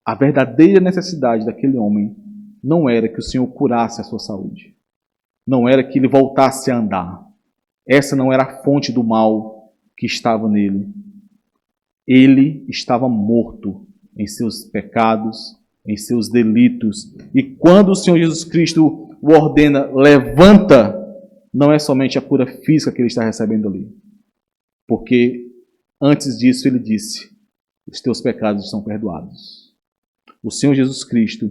A verdadeira necessidade daquele homem não era que o Senhor curasse a sua saúde. Não era que ele voltasse a andar. Essa não era a fonte do mal que estava nele. Ele estava morto em seus pecados, em seus delitos. E quando o Senhor Jesus Cristo o ordena, levanta, não é somente a cura física que ele está recebendo ali. Porque antes disso ele disse, os teus pecados estão perdoados. O Senhor Jesus Cristo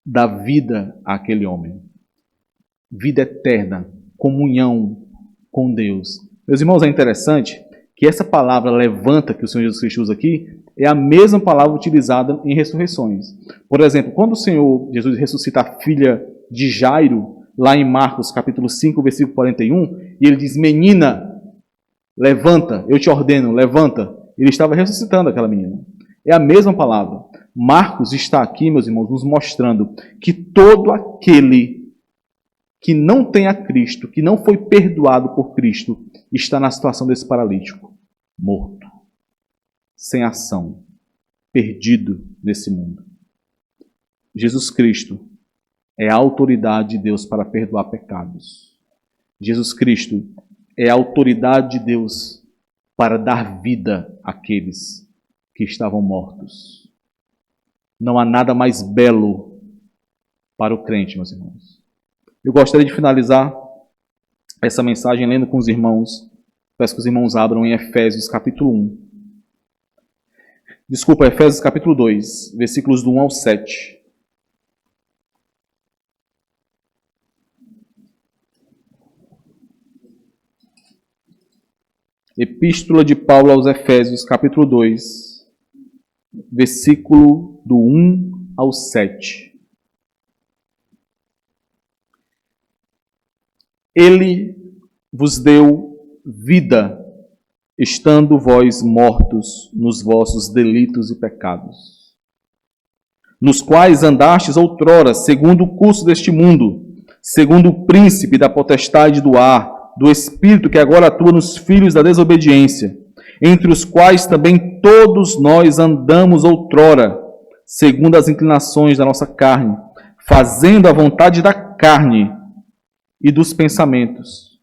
dá vida àquele homem. Vida eterna, comunhão com Deus. Meus irmãos, é interessante que essa palavra levanta que o Senhor Jesus Cristo usa aqui é a mesma palavra utilizada em ressurreições. Por exemplo, quando o Senhor Jesus ressuscita a filha de Jairo, lá em Marcos capítulo 5, versículo 41, e ele diz, menina, levanta, eu te ordeno, levanta. Ele estava ressuscitando aquela menina. É a mesma palavra. Marcos está aqui, meus irmãos, nos mostrando que todo aquele que não tem a Cristo, que não foi perdoado por Cristo, está na situação desse paralítico, morto, sem ação, perdido nesse mundo. Jesus Cristo é a autoridade de Deus para perdoar pecados. Jesus Cristo é a autoridade de Deus para dar vida àqueles que estavam mortos. Não há nada mais belo para o crente, meus irmãos. Eu gostaria de finalizar essa mensagem lendo com os irmãos. Peço que os irmãos abram em Efésios capítulo 1. Desculpa, Efésios capítulo 2, versículos do 1 ao 7. Epístola de Paulo aos Efésios, capítulo 2, versículo do 1 ao 7. Ele vos deu vida, estando vós mortos nos vossos delitos e pecados, nos quais andastes outrora, segundo o curso deste mundo, segundo o príncipe da potestade do ar, do Espírito que agora atua nos filhos da desobediência, entre os quais também todos nós andamos outrora, segundo as inclinações da nossa carne, fazendo a vontade da carne e dos pensamentos.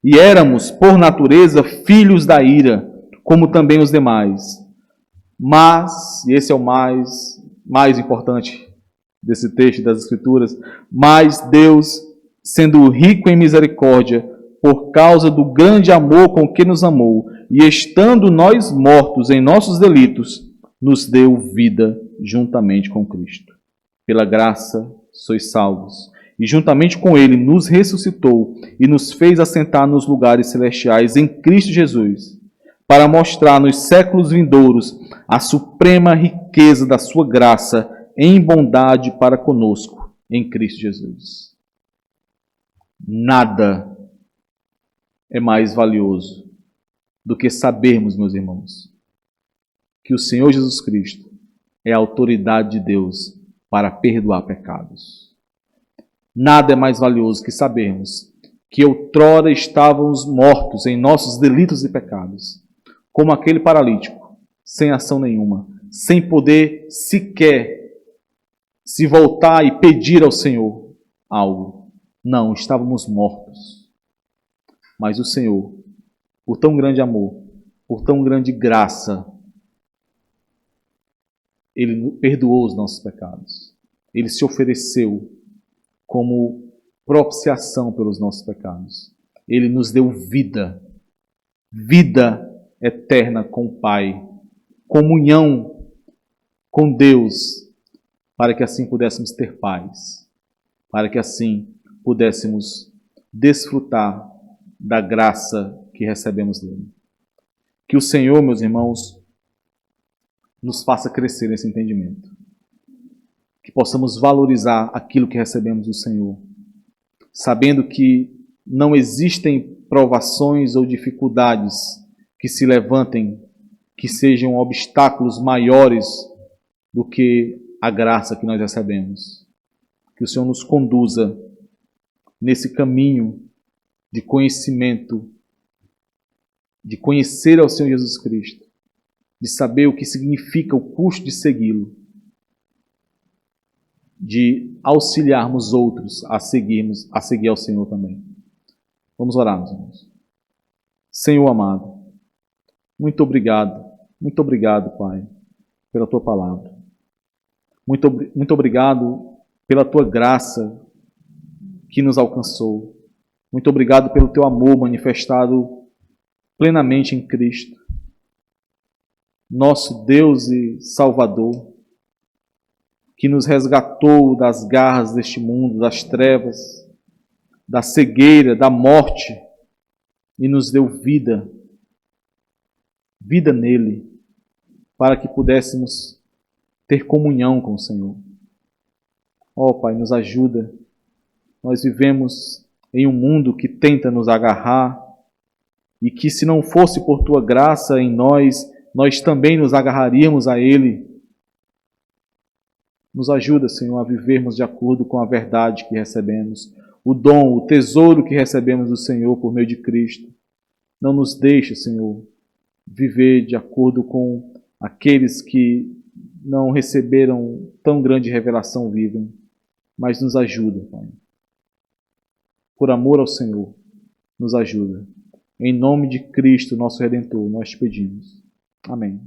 E éramos, por natureza, filhos da ira, como também os demais. Mas, e esse é o mais importante desse texto das Escrituras, mas Deus, sendo rico em misericórdia, por causa do grande amor com que nos amou, e estando nós mortos em nossos delitos, nos deu vida juntamente com Cristo. Pela graça sois salvos, e juntamente com Ele nos ressuscitou e nos fez assentar nos lugares celestiais em Cristo Jesus, para mostrar nos séculos vindouros a suprema riqueza da sua graça em bondade para conosco em Cristo Jesus. Nada é mais valioso do que sabermos, meus irmãos, que o Senhor Jesus Cristo é a autoridade de Deus para perdoar pecados. Nada é mais valioso que sabermos que outrora estávamos mortos em nossos delitos e pecados, como aquele paralítico, sem ação nenhuma, sem poder sequer se voltar e pedir ao Senhor algo. Não, estávamos mortos. Mas o Senhor, por tão grande amor, por tão grande graça, Ele perdoou os nossos pecados. Ele se ofereceu como propiciação pelos nossos pecados. Ele nos deu vida, vida eterna com o Pai, comunhão com Deus, para que assim pudéssemos ter paz, para que assim pudéssemos desfrutar da graça que recebemos dele. Que o Senhor, meus irmãos, nos faça crescer nesse entendimento. Que possamos valorizar aquilo que recebemos do Senhor, sabendo que não existem provações ou dificuldades que se levantem, que sejam obstáculos maiores do que a graça que nós recebemos. Que o Senhor nos conduza nesse caminho de conhecimento, de conhecer ao Senhor Jesus Cristo, de saber o que significa o custo de segui-lo, de auxiliarmos outros a seguir ao Senhor também. Vamos orar, meus irmãos. Senhor amado, muito obrigado, Pai, pela Tua palavra. Muito obrigado pela Tua graça que nos alcançou. Muito obrigado pelo Teu amor manifestado plenamente em Cristo, nosso Deus e Salvador, que nos resgatou das garras deste mundo, das trevas, da cegueira, da morte, e nos deu vida, vida nele, para que pudéssemos ter comunhão com o Senhor. Ó Pai, nos ajuda. Nós vivemos em um mundo que tenta nos agarrar e que, se não fosse por Tua graça em nós, nós também nos agarraríamos a Ele. Nos ajuda, Senhor, a vivermos de acordo com a verdade que recebemos, o dom, o tesouro que recebemos do Senhor por meio de Cristo. Não nos deixe, Senhor, viver de acordo com aqueles que não receberam tão grande revelação viva, mas nos ajuda, Pai. Por amor ao Senhor, nos ajuda. Em nome de Cristo, nosso Redentor, nós te pedimos. Amém.